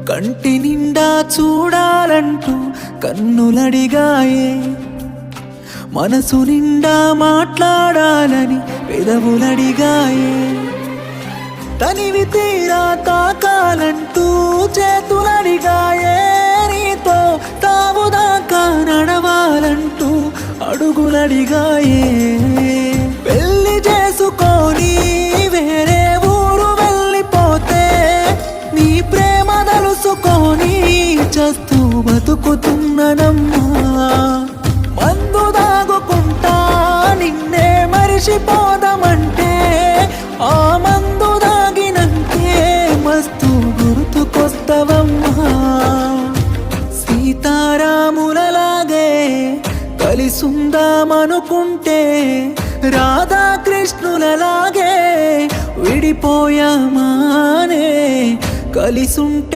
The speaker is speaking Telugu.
కంటి నిండా చూడాలంటూ కన్నులడిగాయే, మనసు నిండా మాట్లాడాలని పెదవులడిగాయే, తనివి తీరా తాకాలంటూ చేతులడిగాయే, నీతో తావుదాకా నడవాలంటూ అడుగులడిగాయే, పెళ్లి చేసుకొని వేరే ఊరు వెళ్ళిపోతే నీ ప్రేమ తలుసుకొని చస్తూ బతుకుతున్ననమ్మా, మందు దాగుకుంటా నిన్నే మరిచిపోదామంటే ఆ మందు దాగినంటే మస్తు గుర్తుకొస్తవమ్మా, సీతారాములలాగే కలిసుందామనుకుంటే రాధాకృష్ణులలాగే విడిపోయామానే కలిసుంటే